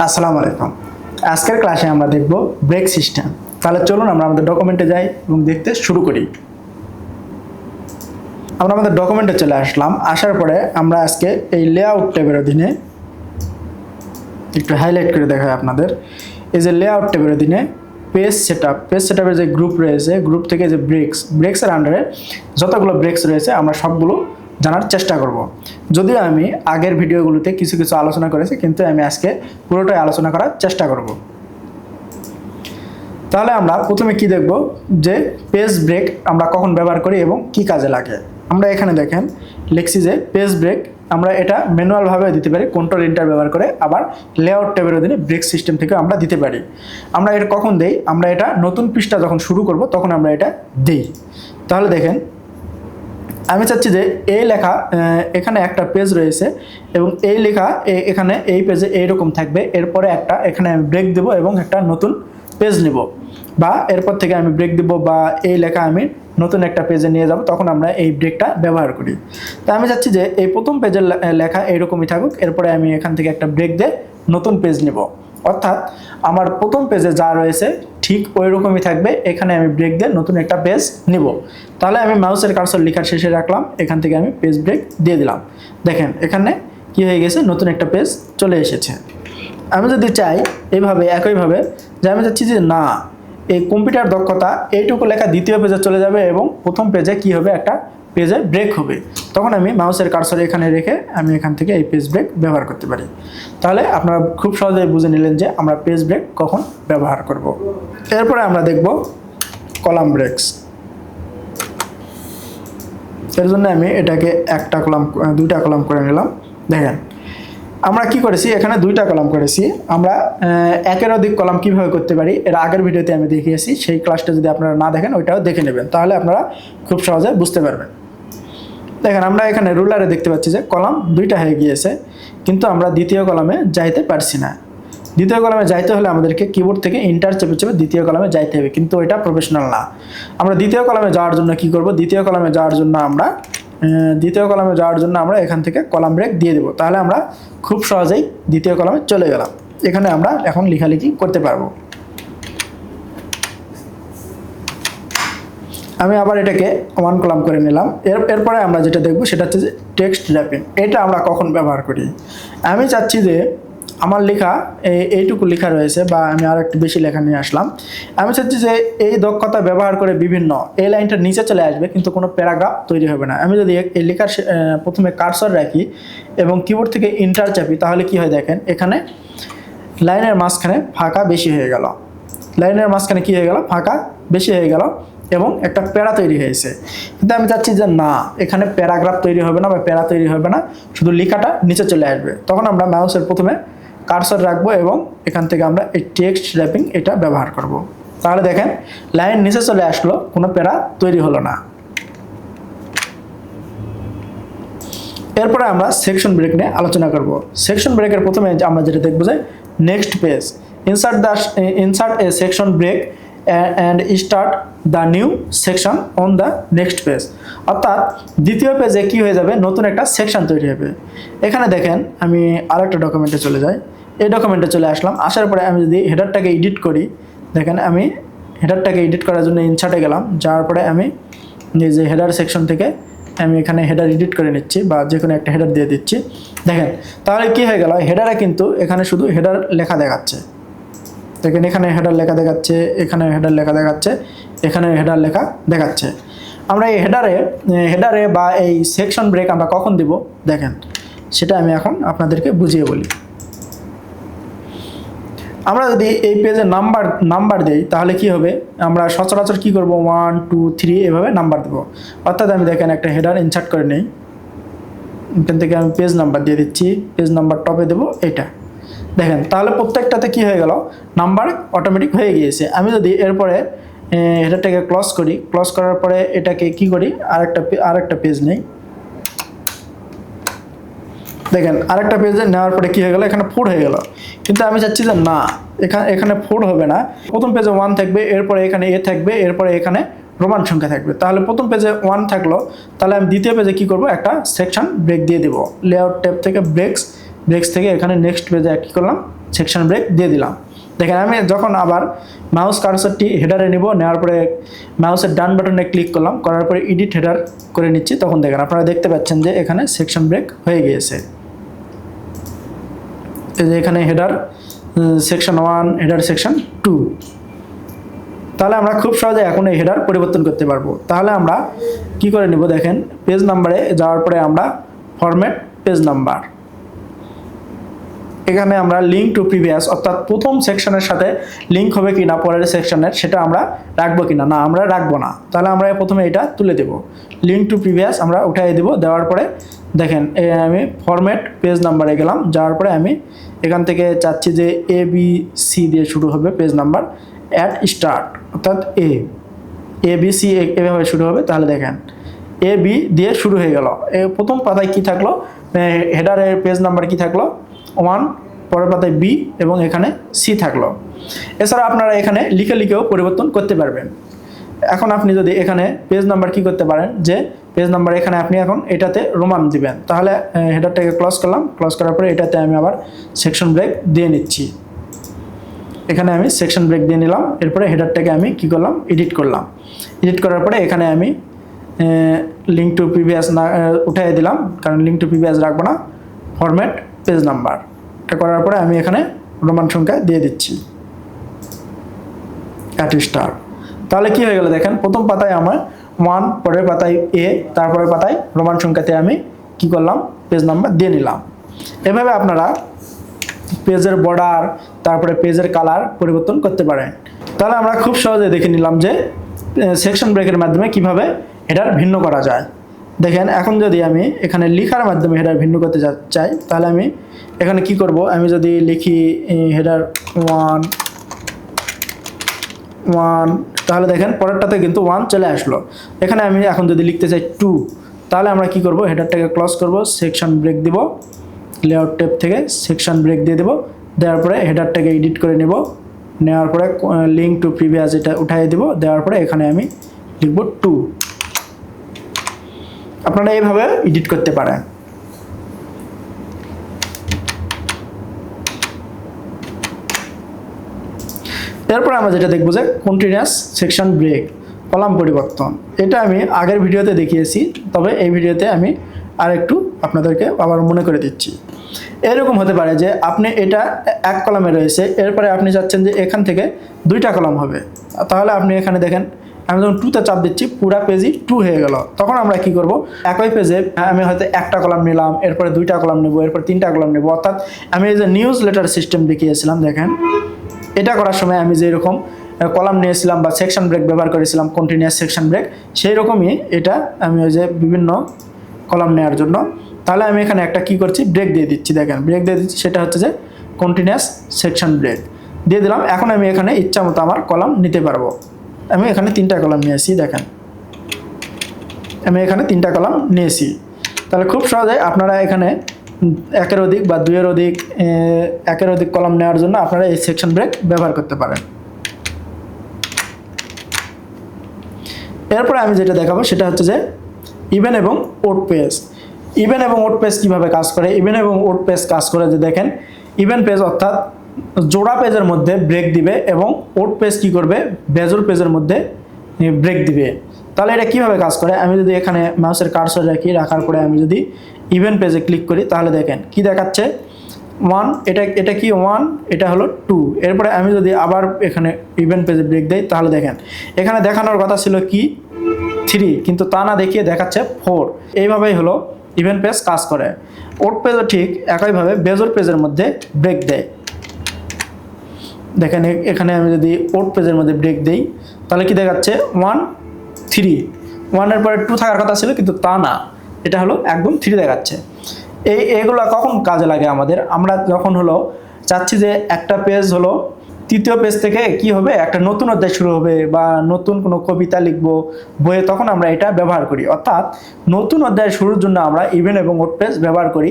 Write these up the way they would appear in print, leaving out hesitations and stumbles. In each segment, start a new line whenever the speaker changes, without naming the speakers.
আসসালামু আলাইকুম। আজকের ক্লাসে আমরা দেখব ব্রেক সিস্টেম। তাহলে চলুন আমরা আমাদের ডকুমেন্টে যাই এবং দেখতে শুরু করি। আমরা আমাদের ডকুমেন্টে চলে আসলাম। আসার পরে আমরা আজকে এই লেআউট ট্যাবের অধীনে একটু হাইলাইট করে দেখাই আপনাদের। এই যে লেআউট ট্যাবের অধীনে পেজ সেটআপের যে গ্রুপ রয়েছে, গ্রুপ থেকে যে ব্রেকসের আন্ডারে যতগুলো ব্রেকস রয়েছে আমরা সবগুলো জানার চেষ্টা করব। যদিও আমি আগের ভিডিওগুলোতে কিছু কিছু আলোচনা করেছি, কিন্তু আমি আজকে পুরোটাই আলোচনা করার চেষ্টা করব। তাহলে আমরা প্রথমে কি দেখব যে পেজ ব্রেক আমরা কখন ব্যবহার করি এবং কি কাজে লাগে। আমরা এখানে দেখেন লিখছি যে পেজ ব্রেক আমরা এটা ম্যানুয়ালভাবে দিতে পারি, কন্ট্রোল এন্টার ব্যবহার করে। আবার লেআউট ট্যাবের অধীনে ব্রেক সিস্টেম থেকে আমরা দিতে পারি। আমরা এটা কখন দেই? আমরা এটা নতুন পৃষ্ঠা যখন শুরু করব তখন আমরা এটা দেই। তাহলে দেখেন আমি চাচ্ছি যে এই লেখা এখানে একটা পেজ রয়েছে এবং এই লেখা এখানে এই পেজে এইরকম থাকবে। এরপরে একটা এখানে আমি ব্রেক দেব এবং একটা নতুন পেজ নেব, বা এরপর থেকে আমি ব্রেক দেব বা এই লেখা আমি নতুন একটা পেজে নিয়ে যাব, তখন আমরা এই ব্রেকটা ব্যবহার করি। তাই আমি চাচ্ছি যে এই প্রথম পেজের লেখা এইরকমই থাকুক, এরপরে আমি এখান থেকে একটা ব্রেক দিয়ে নতুন পেজ নেব। অর্থাৎ আমার প্রথম পেজে যা রয়েছে ঠিক ওই রকমই থাকবে, এখানে আমি ব্রেক দিয়ে নতুন একটা পেজ নিব। তাহলে আমি মাউসের কার্সর লেখার শেষে রাখলাম, এখান থেকে আমি পেজ ব্রেক দিয়ে দিলাম। দেখেন এখানে কি হয়ে গেছে, নতুন একটা পেজ চলে এসেছে। আমি যদি চাই এইভাবে একইভাবে যে আমি চাচ্ছি যে না, এই কম্পিউটার দক্ষতা এইটুকু লেখা দ্বিতীয় পেজে চলে যাবে এবং প্রথম পেজে কি হবে, একটা পেজে ব্রেক হবে, তখন আমি মাউসের কার্সর এখানে রেখে আমি এখান থেকে এই পেজ ব্রেক ব্যবহার করতে পারি। তাহলে আপনারা খুব সহজেই বুঝে নিলেন যে আমরা পেজ ব্রেক কখন ব্যবহার করব। এরপরে আমরা দেখব কলাম ব্রেকস। এর জন্য আমি এটাকে দুইটা কলাম করে নিলাম। দেখেন আমরা কি করেছি, এখানে দুইটা কলাম করেছি। আমরা একের অধিক কলাম কিভাবে করতে পারি এর আগের ভিডিওতে আমি দেখিয়েছি, সেই ক্লাসটা যদি আপনারা না দেখেন ওইটাও দেখে নেবেন, তাহলে আপনারা খুব সহজে বুঝতে পারবেন। দেখেন আমরা এখানে রুলারে দেখতে পাচ্ছি যে কলাম দুইটা হয়ে গিয়েছে, কিন্তু আমরা দ্বিতীয় কলামে যাইতে পারছি না। দ্বিতীয় কলামে যাইতে হলে আমাদেরকে কিবোর্ড থেকে এন্টার চেপে চেপে দ্বিতীয় কলামে যাইতে হবে, কিন্তু এটা প্রফেশনাল না। আমরা দ্বিতীয় কলামে যাওয়ার জন্য কি করব, দ্বিতীয় কলামে যাওয়ার জন্য আমরা এখান থেকে কলাম ব্রেক দিয়ে দেব। তাহলে আমরা খুব সহজেই দ্বিতীয় কলামে চলে গেলাম। এখানে আমরা এখন লেখালেখি করতে পারবো। আমি আবার এটাকে ওয়ান কলাম করে নিলাম। এরপরে আমরা যেটা দেখব সেটা হচ্ছে যে টেক্সট র্যাপিং। এটা আমরা কখন ব্যবহার করি? আমি চাচ্ছি যে আমার লেখা এইটুকু লেখা রয়েছে, বা আমি আর একটু বেশি লেখা নিয়ে আসলাম। আমি চাচ্ছি যে এই দক্ষতা ব্যবহার করে বিভিন্ন এই লাইনটা নিচে চলে আসবে, কিন্তু কোনো প্যারাগ্রাফ তৈরি হবে না। আমি যদি এই লেখার প্রথমে কার্সর রাখি এবং কিবোর্ড থেকে এন্টার চাপি, তাহলে কি হয় দেখেন এখানে লাইনের মাঝখানে ফাঁকা বেশি হয়ে গেল। ফাঁকা বেশি হয়ে গেল এবং একটা প্যারা তৈরি হয়েছে। কিন্তু আমি চাচ্ছি যে না, এখানে প্যারাগ্রাফ তৈরি হবে না বা প্যারা তৈরি হবে না, শুধু লেখাটা নিচে চলে আসবে। তখন আমরা মাউসের প্রথমে কার্সর রাখবো এবং এখান থেকে আমরা এই টেক্সট র্যাপিং এটা ব্যবহার করব। তাহলে দেখেন লাইন নিচে চলে আসলো, কোনো প্যারা তৈরি হলো না। এরপরে আমরা সেকশন ব্রেক নিয়ে আলোচনা করব। সেকশন ব্রেকের প্রথমে আমরা যেটা দেখবো যে next page, insert a section break and start the new section on the next page. অর্থাৎ দ্বিতীয় পেজে কি হয়ে যাবে, নতুন একটা সেকশন তৈরি হবে। এখানে দেখেন আমি আরেকটা ডকুমেন্টে চলে যাই। এই ডকুমেন্টে চলে আসলাম। আসার পরে আমি যদি হেডারটাকে এডিট করি, দেখেন আমি হেডারটাকে এডিট করার জন্য ইনসার্টে গেলাম। যাওয়ার পরে আমি এই যে হেডার সেকশন থেকে আমি এখানে হেডার এডিট করে নিচ্ছি, বা যে কোনো একটা হেডার দিয়ে দিচ্ছি। দেখেন তাহলে কি হয়ে গেল, হেডারে কিন্তু এখানে শুধু হেডার লেখা দেখাচ্ছে। দেখেন এখানে হেডার লেখা দেখাচ্ছে, এখানে হেডার লেখা দেখাচ্ছে, এখানে হেডার লেখা দেখাচ্ছে। আমরা এই হেডারে বা এই সেকশন ব্রেক আমরা কখন দিব দেখেন, সেটা আমি এখন আপনাদেরকে বুঝিয়ে বলি। আমরা যদি এই পেজে নাম্বার দেই, তাহলে কি হবে, আমরা সচরাচর কি করব, 1 2 3 এভাবে নাম্বার দেবো। অর্থাৎ আমি দেখেন একটা হেডার ইনসার্ট করে নেই, এখান থেকে আমি পেজ নাম্বার দিয়ে দিচ্ছি, পেজ নাম্বার টপে দেবো এটা। দেখেন তাহলে প্রত্যেকটাতে কি হয়ে গেল, নাম্বার অটোমেটিক হয়ে গিয়েছে। আমি যদি এরপরে হেডারটাকে ক্লোজ করার পরে এটাকে কি করি, আরেকটা পেজ নেই। দেখেন আরেকটা পেজে নেওয়ার পরে কি হয়ে গেল, এখানে 4 হয়ে গেল। কিন্তু আমি চাচ্ছি যে না, এখানে 4 হবে না। প্রথম পেজে 1 থাকবে, এরপরে এখানে এ থাকবে, এরপরে এখানে রোমান সংখ্যা থাকবে। তাহলে প্রথম পেজে 1 থাকলো, তাহলে আমি দ্বিতীয় পেজে কি করব, একটা সেকশন ব্রেক দিয়ে দেব। লেআউট ট্যাব থেকে ব্রেকস থেকে এখানে নেক্সট পেজে কি করলাম, সেকশন ব্রেক দিয়ে দিলাম। দেখেন আমি যখন আবার মাউস কার্সারটি হেডারে নিব, নেওয়ার পরে মাউসের ডান বাটনে ক্লিক করলাম, করার পরে এডিট হেডার করে নিচ্ছি, তখন দেখেন আপনারা দেখতে পাচ্ছেন যে এখানে সেকশন ব্রেক হয়ে গিয়েছে। এই যে এখানে হেডার সেকশন 1, হেডার সেকশন 2। তাহলে আমরা খুব সহজে এখন এই হেডার পরিবর্তন করতে পারবো। তাহলে আমরা কি করে নিব, দেখেন পেজ নাম্বারে যাওয়ার পরে আমরা ফরম্যাট পেজ নাম্বার, এখানে আমরা লিঙ্ক টু প্রিভিয়াস, অর্থাৎ প্রথম সেকশনের সাথে লিঙ্ক হবে কি না পরের সেকশনের, সেটা আমরা রাখবো কি না, না আমরা রাখবো না। তাহলে আমরা প্রথমে এটা তুলে দেব, লিঙ্ক টু প্রিভিয়াস আমরা উঠাই দেব। দেওয়ার পরে দেখেন আমি ফরম্যাট পেজ নাম্বারে গেলাম, যাওয়ার পরে আমি এখান থেকে চাচ্ছি যে ABC দিয়ে শুরু হবে পেজ নাম্বার, অ্যাট স্টার্ট, অর্থাৎ ABC এভাবে শুরু হবে। তাহলে দেখেন AB দিয়ে শুরু হয়ে গেল। প্রথম পাতায় কি থাকলো, হেডারের পেজ নাম্বার কি থাকলো 1, পরের পাতায় B এবং এখানে C থাকলো। এছাড়া আপনারা এখানে লিখেও পরিবর্তন করতে পারবেন। এখন আপনি যদি এখানে পেজ নাম্বার কি করতে পারেন, যে পেজ নাম্বার এখানে আপনি এখন এটাতে রোমান দিবেন। তাহলে হেডারটাকে ক্লোজ করলাম, ক্লোজ করার পরে এটাতে আমি আবার সেকশন ব্রেক দিয়ে নিচ্ছি। এখানে আমি সেকশন ব্রেক দিয়ে নিলাম। এরপরে হেডারটাকে আমি কি করলাম, এডিট করলাম। এডিট করার পরে এখানে আমি লিঙ্ক টু প্রিভিয়াস না উঠাই দিলাম, কারণ লিঙ্ক টু প্রিভিয়াস রাখবো না, ফরম্যাট পেজ নাম্বার। এটা করার পরে আমি এখানে রোমান সংখ্যা দিয়ে দিচ্ছি, অ্যাট স্টার। তাহলে কি হয়ে গেল, দেখেন প্রথম পাতায় আমার 1, পরের পাতায় A, তারপরের পাতায় রোমান সংখ্যাতে আমি কি করলাম, পেজ নাম্বার দিয়ে নিলাম। এভাবে আপনারা পেজের বর্ডার, তারপরে পেজের কালার পরিবর্তন করতে পারেন। তাহলে আমরা খুব সহজে দেখে নিলাম যে সেকশন ব্রেকের মাধ্যমে কিভাবে হেডার ভিন্ন করা যায়। দেখেন এখন যদি আমি এখানে লেখার মাধ্যমে হেডার ভিন্ন করতে চাই, তাহলে আমি এখানে কি করব, আমি যদি লিখি হেডার 1, তাহলে দেখেন পরেরটাতে কিন্তু 1 চলে আসলো। এখানে আমি এখন যদি লিখতে চাই 2, তাহলে আমরা কি করব, হেডারটাকে ক্লোজ করব, সেকশন ব্রেক দিব, লেআউট ট্যাব থেকে সেকশন ব্রেক দিয়ে দেব। দেওয়ার পরে হেডারটাকে এডিট করে নেব, নেওয়ার পরে লিঙ্ক টু প্রিভিয়াস এটা উঠাই দেব। দেওয়ার পরে এখানে আমি লিখব 2। আপনারা এইভাবে এডিট করতে পারেন। এরপর আমরা যেটা দেখবো যে কন্টিনিউয়াস সেকশন ব্রেক, কলাম পরিবর্তন। এটা আমি আগের ভিডিওতে দেখিয়েছি, তবে এই ভিডিওতে আমি আরেকটু আপনাদেরকে আবার মনে করে দিচ্ছি। এরকম হতে পারে যে আপনি এটা এক কলামে রয়েছে, এরপরে আপনি চাচ্ছেন যে এখান থেকে 2টা কলাম হবে। তাহলে আপনি এখানে দেখেন আমি যখন 2তে চাপ দিচ্ছি, পুরা পেজই 2 হয়ে গেল। তখন আমরা কি করব, একই পেজে আমি হয়তো একটা কলাম নিলাম, এরপরে 2টা কলাম নেব, এরপর 3টা কলাম নেব। অর্থাৎ আমি এই যে নিউজ লেটার সিস্টেম দেখিয়েছিলাম, দেখেন এটা করার সময় আমি যেরকম কলাম নিয়েছিলাম বা সেকশন ব্রেক ব্যবহার করেছিলাম, কন্টিনিউয়াস সেকশন ব্রেক, সেই রকমই এটা আমি ওই যে বিভিন্ন কলাম নেওয়ার জন্য। তাহলে আমি এখানে একটা কি করছি, ব্রেক দিয়ে দিচ্ছি। দেখেন ব্রেক দিয়ে দিচ্ছি, সেটা হচ্ছে যে কন্টিনিউয়াস সেকশন ব্রেক দিয়ে দিলাম। এখন আমি এখানে ইচ্ছা মতো আমার কলাম নিতে পারবো। আমি এখানে 3টা কলাম নিয়েছি, দেখেন আমি এখানে 3টা কলাম নিয়েছি। তাহলে খুব সহজে আপনারা এখানে 1-এর অধিক বা 2-এর অধিক 1-এর অধিক কলাম নেওয়ার জন্য আপনারা এই সেকশন ব্রেক ব্যবহার করতে পারেন। এরপরে আমি যেটা দেখাবো সেটা হচ্ছে যে ইভেন এবং ওড পেজ। ইভেন এবং ওড পেজ কীভাবে কাজ করে, ইভেন এবং ওড পেজ কাজ করে যে দেখেন, ইভেন পেজ অর্থাৎ জোড়া পেজের মধ্যে ব্রেক দিবে এবং ওড পেজ কি করবে, বেজোড় পেজের মধ্যে ব্রেক দিবে। তাহলে এটা কিভাবে কাজ করে, আমি যদি এখানে মাউসের কার্সর রাখি, রাখার পরে আমি যদি ইভেন পেজে ক্লিক করি, তাহলে দেখেন কি দেখাচ্ছে 1, এটা কি 1, এটা হলো 2। এরপরে আমি যদি আবার এখানে ইভেন পেজে ব্রেক দেই, তাহলে দেখেন এখানে দেখানোর কথা ছিল কি 3, কিন্তু তা না দেখিয়ে দেখাচ্ছে 4। এইভাবেই হলো ইভেন পেজ কাজ করে। ওড পেজও ঠিক একইভাবে বেজোড় পেজের মধ্যে ব্রেক দেয়। দেখেন এখানে আমি যদি ওড পেজের মধ্যে ব্রেক দেই, তাহলে কি দেখাচ্ছে 1, 3। 1-এর পরে 2 থাকার কথা ছিল, কিন্তু তা না, এটা হলো একদম 3 দেখাচ্ছে। এইগুলো কখন কাজে লাগে আমাদের, আমরা যখন হলো চাচ্ছি যে একটা পেজ হলো 3য় পেজ থেকে কি হবে, একটা নতুন অধ্যায় শুরু হবে বা নতুন কোনো কবিতা লিখবো বইয়ে, তখন আমরা এটা ব্যবহার করি। অর্থাৎ নতুন অধ্যায় শুরুর জন্য আমরা ইভেন এবং ওড পেজ ব্যবহার করি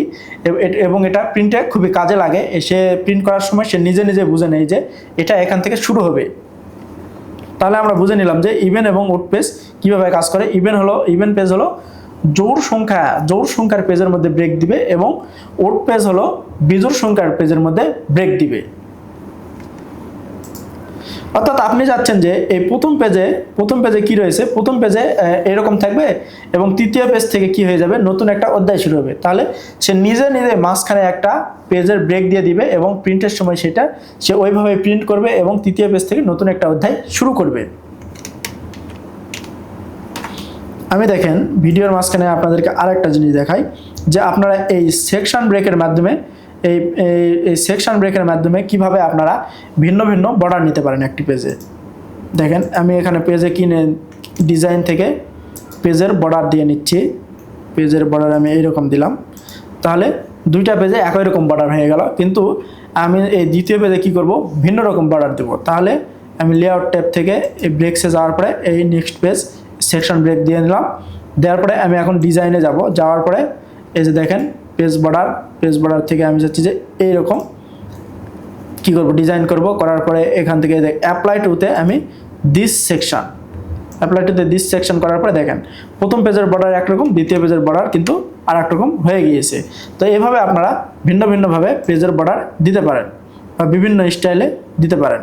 এবং এটা প্রিন্টে খুবই কাজে লাগে। সে প্রিন্ট করার সময় সে নিজে নিজে বুঝে নেয় যে এটা এখান থেকে শুরু হবে। তাহলে আমরা বুঝে নিলাম যে ইভেন এবং ওড পেজ কীভাবে কাজ করে। ইভেন পেজ হলো জোড় সংখ্যার পেজের মধ্যে ব্রেক দিবে এবং ওড পেজ হলো বিজোড় সংখ্যার পেজের মধ্যে ব্রেক দিবে। অর্থাৎ আপনি যাচ্ছেন যে এই প্রথম পেজে কি রয়েছে, প্রথম পেজে এরকম থাকবে এবং তৃতীয় পেজ থেকে কি হয়ে যাবে, নতুন একটা অধ্যায় শুরু হবে। তাহলে সে নিজে মাঝখানে একটা পেজের ব্রেক দিয়ে দিবে এবং প্রিন্টের সময় সেটা সে ওইভাবে প্রিন্ট করবে এবং তৃতীয় পেজ থেকে নতুন একটা অধ্যায় শুরু করবে। আমি দেখেন ভিডিওর মাঝখানে আপনাদেরকে আরেকটা জিনিস দেখাই যে আপনারা এই সেকশন ব্রেকের মাধ্যমে এই সেকশন ব্রেকের মাধ্যমে কিভাবে আপনারা ভিন্ন ভিন্ন বর্ডার নিতে পারেন একটি পেজে। দেখেন আমি এখানে পেজে ডিজাইন থেকে পেজের বর্ডার দিয়ে নিচ্ছি। পেজের বর্ডার আমি এইরকম দিলাম, তাহলে দুইটা পেজে একই রকম বর্ডার হয়ে গেল। কিন্তু আমি এই দ্বিতীয় পেজে কি করব, ভিন্ন রকম বর্ডার দেব। তাহলে আমি লেআউট ট্যাব থেকে এই ব্রেকসে যাওয়ার পরে এই নেক্সট পেজ সেকশন ব্রেক দিয়ে নিলাম। দেওয়ার পরে আমি এখন ডিজাইনে যাওয়ার পরে এই যে দেখেন পেজ বর্ডার থেকে আমি চাচ্ছি যে এইরকম কি করব, ডিজাইন করব। করার পরে এখান থেকে অ্যাপ্লাই টুতে আমি দিস সেকশন করার পরে দেখেন প্রথম পেজের বর্ডার একরকম, দ্বিতীয় পেজের বর্ডার কিন্তু আর একরকম হয়ে গিয়েছে। তো এইভাবে আপনারা ভিন্ন ভিন্নভাবে পেজের বর্ডার দিতে পারেন বা বিভিন্ন স্টাইলে দিতে পারেন।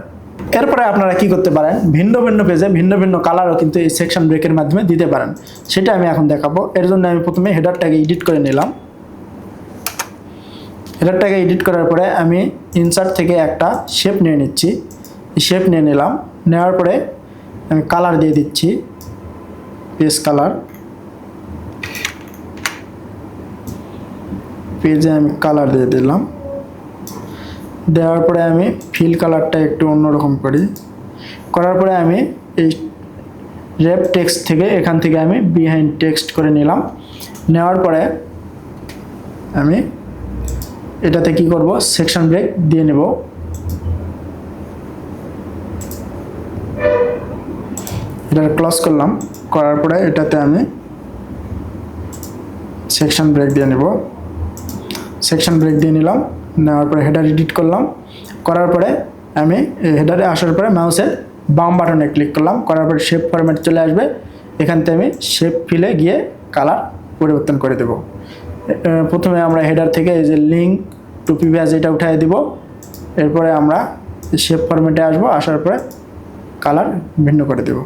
এরপরে আপনারা কি করতে পারেন, ভিন্ন ভিন্ন পেজে ভিন্ন ভিন্ন কালারও কিন্তু এই সেকশন ব্রেকের মাধ্যমে দিতে পারেন। সেটা আমি এখন দেখাবো। এর জন্য আমি প্রথমে হেডারটাকে এডিট করে নিলাম। হেডারটাকে এডিট করার পরে আমি ইনসার্ট থেকে একটা শেপ নিয়ে নিচ্ছি। শেপ নিয়ে নিলাম, নেওয়ার পরে আমি কালার দিয়ে দিচ্ছি, পেজ কালার। পেজে আমি কালার দিয়ে দিলাম। দেওয়ার পরে আমি ফিল কালারটা একটু অন্যরকম করার পরে আমি এই রেপ টেক্সট থেকে এখান থেকে আমি বিহাইন্ড টেক্সট করে নিলাম। নেওয়ার পরে আমি এটাতে কি করব, সেকশন ব্রেক দিয়ে নেব। এটা ক্লোজ করলাম, করার পরে এটাতে আমি সেকশন ব্রেক দিয়ে নেব। সেকশন ব্রেক দিয়ে নিলাম, নেওয়ার পরে হেডার এডিট করলাম। করার পরে আমি হেডারে আসার পরে মাউসের বাম বাটনে ক্লিক করলাম। করার পরে শেপ ফরম্যাট চলে আসবে। এখান থেকে আমি শেপ ফিলে গিয়ে কালার পরিবর্তন করে দেব। প্রথমে আমরা হেডার থেকে এই যে লিঙ্ক টু প্রিভিয়াস এটা উঠিয়ে দিব। এরপরে আমরা শেপ ফরম্যাটে আসবো, আসার পরে কালার ভিন্ন করে দেব।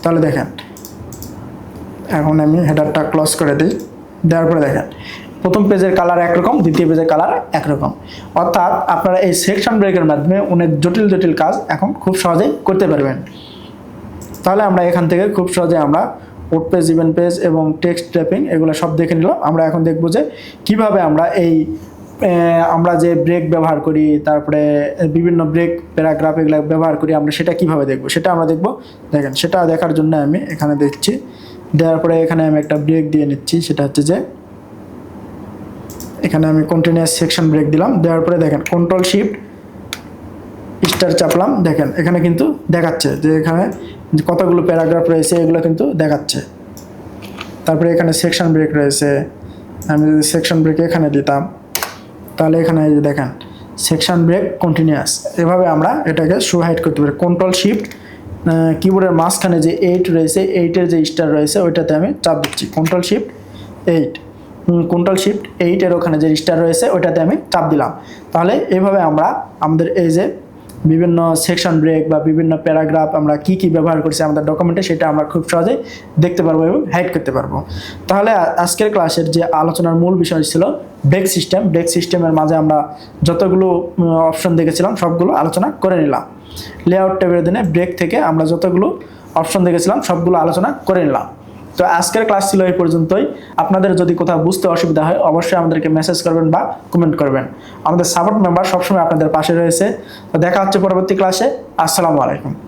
তাহলে দেখেন এখন আমি হেডারটা ক্লোজ করে দিই। দেওয়ার পরে দেখেন প্রথম পেজের কালার একরকম, দ্বিতীয় পেজের কালার একরকম। অর্থাৎ আপনারা এই সেকশন ব্রেকের মাধ্যমে অনেক জটিল কাজ এখন খুব সহজেই করতে পারবেন। তাহলে আমরা এখান থেকে খুব সহজে আমরা ওড পেজ, ইভেন্ট পেজ এবং টেক্সট ট্র্যাপিং এগুলো সব দেখে নিলাম। আমরা এখন দেখব যে কিভাবে আমরা যে ব্রেক ব্যবহার করি, তারপরে বিভিন্ন ব্রেক প্যারাগ্রাফ এগুলো ব্যবহার করি, আমরা সেটা কিভাবে দেখব সেটা আমরা দেখব। দেখেন সেটা দেখার জন্য আমি এখানে দেখছি। দেওয়ার পরে এখানে আমি একটা ব্রেক দিয়ে নিচ্ছি। সেটা হচ্ছে যে এখানে আমি কন্টিনিউয়াস সেকশন ব্রেক দিলাম। দেওয়ার পরে দেখেন কন্ট্রোল শিফট স্টার চাপলাম। দেখেন এখানে কিন্তু দেখাচ্ছে যে এখানে কতগুলো প্যারাগ্রাফ রয়েছে, এগুলো কিন্তু দেখাচ্ছে। তারপরে এখানে সেকশন ব্রেক রয়েছে। আমি যদি সেকশন ব্রেক এখানে দিতাম, তাহলে এখানে দেখেন সেকশন ব্রেক কন্টিনিউয়াস। এভাবে আমরা এটাকে শো হাইড করতে পারি। কন্ট্রোল শিফট কিবোর্ডের মাঝখানে যে 8 রয়েছে, 8-এর যে স্টার রয়েছে ওইটাতে আমি চাপ দিচ্ছি। কন্ট্রোল শিফট 8-এর ওখানে যে স্টার রয়েছে ওইটাতে আমি চাপ দিলাম। তাহলে এইভাবে আমরা আমাদের এই যে বিভিন্ন সেকশন ব্রেক বা বিভিন্ন প্যারাগ্রাফ আমরা কি ব্যবহার করছি আমাদের ডকুমেন্টে, সেটা আমরা খুব সহজেই দেখতে পারবো এবং হাইড করতে পারবো। তাহলে আজকের ক্লাসের যে আলোচনার মূল বিষয় ছিল ব্রেক সিস্টেমের মাঝে আমরা যতগুলো অপশন দেখেছিলাম সবগুলো আলোচনা করে নিলাম। লেআউট ট্যাবের দিনে ব্রেক থেকে আমরা যতগুলো অপশন দেখেছিলাম সবগুলো আলোচনা করে নিলাম। তো আজকের ক্লাস ছিল এই পর্যন্তই। আপনাদের যদি কোথাও বুঝতে অসুবিধা হয় অবশ্যই আমাদেরকে মেসেজ করবেন বা কমেন্ট করবেন। আমাদের সাপোর্ট মেম্বার সবসময় আপনাদের পাশে রয়েছে। তো দেখা হচ্ছে পরবর্তী ক্লাসে। আসসালামু আলাইকুম।